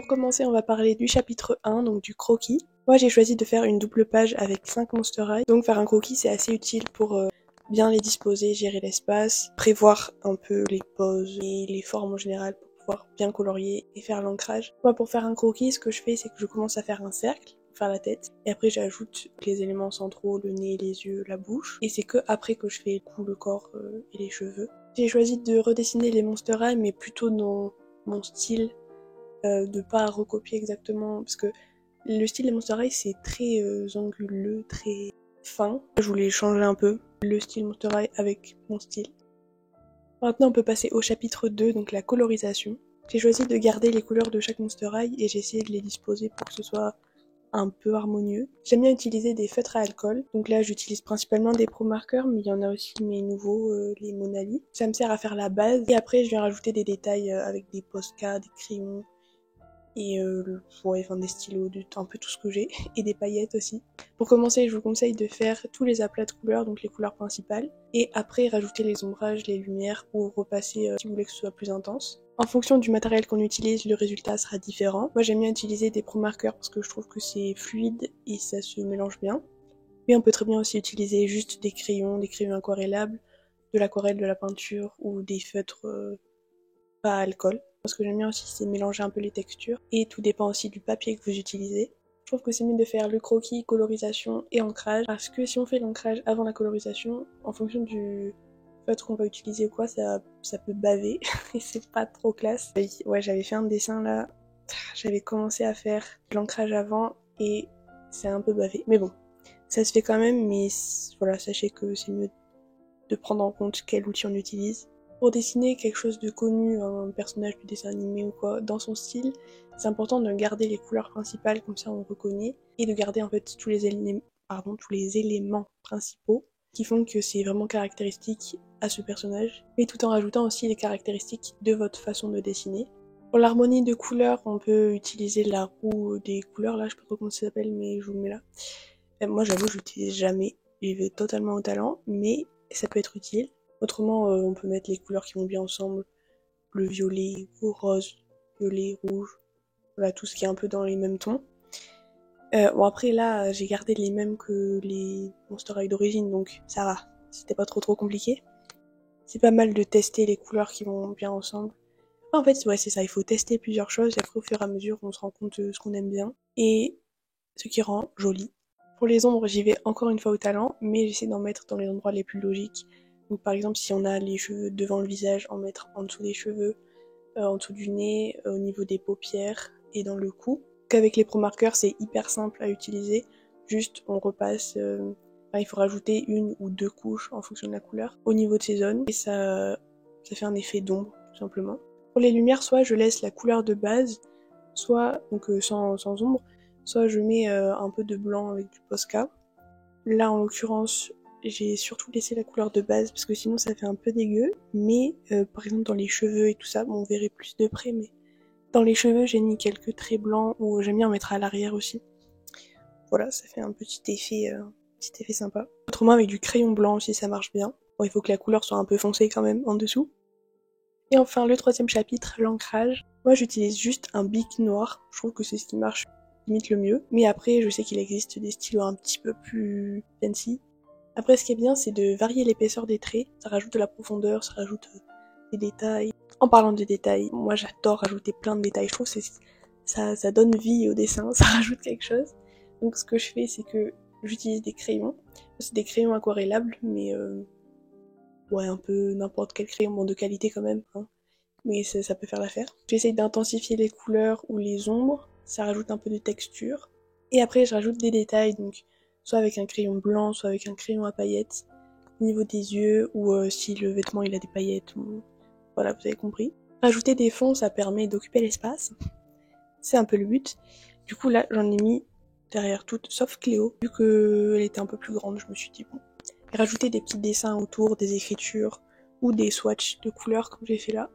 Pour commencer, on va parler du chapitre 1, donc du croquis. Moi, j'ai choisi de faire une double page avec 5 Monster High. Donc faire un croquis, c'est assez utile pour bien les disposer, gérer l'espace, prévoir un peu les poses et les formes en général pour pouvoir bien colorier et faire l'ancrage. Moi, pour faire un croquis, ce que je fais, c'est que je commence à faire un cercle, faire la tête, et après j'ajoute les éléments centraux, le nez, les yeux, la bouche, et c'est que après que je fais le cou, le corps et les cheveux. J'ai choisi de redessiner les Monster High, mais plutôt dans mon style, de pas recopier exactement, parce que le style des Monster High c'est très anguleux, très fin. Je voulais changer un peu le style Monster High avec mon style. Maintenant on peut passer au chapitre 2, donc la colorisation. J'ai choisi de garder les couleurs de chaque Monster High et j'ai essayé de les disposer pour que ce soit un peu harmonieux. J'aime bien utiliser des feutres à alcool, donc là j'utilise principalement des Pro Markers, mais il y en a aussi mes nouveaux, les Monali. Ça me sert à faire la base, et après je viens rajouter des détails avec des Posca, des crayons, et des stylos, un peu tout ce que j'ai, et des paillettes aussi. Pour commencer, je vous conseille de faire tous les aplats de couleurs, donc les couleurs principales, et après rajouter les ombrages, les lumières, ou repasser si vous voulez que ce soit plus intense. En fonction du matériel qu'on utilise, le résultat sera différent. Moi j'aime bien utiliser des Pro Markers parce que je trouve que c'est fluide et ça se mélange bien. Mais on peut très bien aussi utiliser juste des crayons aquarellables, de l'aquarelle, de la peinture, ou des feutres pas à alcool. Ce que j'aime bien aussi, c'est mélanger un peu les textures. Et tout dépend aussi du papier que vous utilisez. Je trouve que c'est mieux de faire le croquis, colorisation et ancrage. Parce que si on fait l'ancrage avant la colorisation, en fonction du feutre qu'on va utiliser ou quoi, ça peut baver. Et c'est pas trop classe. Ouais, j'avais fait un dessin là. J'avais commencé à faire l'ancrage avant et c'est un peu bavé. Mais bon, ça se fait quand même. Mais voilà, sachez que c'est mieux de prendre en compte quel outil on utilise. Pour dessiner quelque chose de connu, un personnage du dessin animé ou quoi, dans son style, c'est important de garder les couleurs principales, comme ça on reconnaît, et de garder en fait tous les éléments principaux qui font que c'est vraiment caractéristique à ce personnage, mais tout en rajoutant aussi les caractéristiques de votre façon de dessiner. Pour l'harmonie de couleurs, on peut utiliser la roue des couleurs, là je sais pas trop comment ça s'appelle, mais je vous le mets là. Moi j'avoue, je l'utilise jamais, j'y vais totalement au talent, mais ça peut être utile. Autrement, on peut mettre les couleurs qui vont bien ensemble, le violet ou rose, violet, rouge, voilà, tout ce qui est un peu dans les mêmes tons. Bon après là, j'ai gardé les mêmes que les Monster High d'origine, donc ça va, c'était pas trop compliqué. C'est pas mal de tester les couleurs qui vont bien ensemble. En fait, ouais, c'est ça, il faut tester plusieurs choses, et après au fur et à mesure, on se rend compte de ce qu'on aime bien, et ce qui rend joli. Pour les ombres, j'y vais encore une fois au talent, mais j'essaie d'en mettre dans les endroits les plus logiques. Donc par exemple, si on a les cheveux devant le visage, en mettre en dessous des cheveux, en dessous du nez, au niveau des paupières et dans le cou. Qu'avec les Pro Markers, c'est hyper simple à utiliser. Juste, on repasse, il faut rajouter 1 ou 2 couches en fonction de la couleur au niveau de ces zones, et ça fait un effet d'ombre, tout simplement. Pour les lumières, soit je laisse la couleur de base, soit donc sans ombre, soit je mets un peu de blanc avec du Posca. Là, en l'occurrence, j'ai surtout laissé la couleur de base parce que sinon ça fait un peu dégueu. Mais par exemple dans les cheveux et tout ça, bon, on verrait plus de près, mais dans les cheveux j'ai mis quelques traits blancs ou j'aime bien en mettre à l'arrière aussi. Voilà, ça fait un petit effet sympa. Autrement avec du crayon blanc aussi ça marche bien. Bon, il faut que la couleur soit un peu foncée quand même en dessous. Et enfin le 3e chapitre, l'ancrage. Moi j'utilise juste un bic noir, je trouve que c'est ce qui marche limite le mieux. Mais après je sais qu'il existe des stylos un petit peu plus fancy. Après ce qui est bien c'est de varier l'épaisseur des traits, ça rajoute de la profondeur, ça rajoute des détails. En parlant de détails, moi j'adore rajouter plein de détails, je trouve que ça donne vie au dessin, ça rajoute quelque chose. Donc ce que je fais c'est que j'utilise des crayons, c'est des crayons aquarellables mais ouais, un peu n'importe quel crayon, bon de qualité quand même, hein. Mais ça peut faire l'affaire. J'essaye d'intensifier les couleurs ou les ombres, ça rajoute un peu de texture. Et après je rajoute des détails, donc soit avec un crayon blanc, soit avec un crayon à paillettes, au niveau des yeux, ou si le vêtement il a des paillettes, ou voilà, vous avez compris. Rajouter des fonds, ça permet d'occuper l'espace, c'est un peu le but. Du coup là j'en ai mis derrière toutes, sauf Cléo, vu qu'elle était un peu plus grande, je me suis dit bon. Et rajouter des petits dessins autour, des écritures, ou des swatchs de couleurs comme j'ai fait là.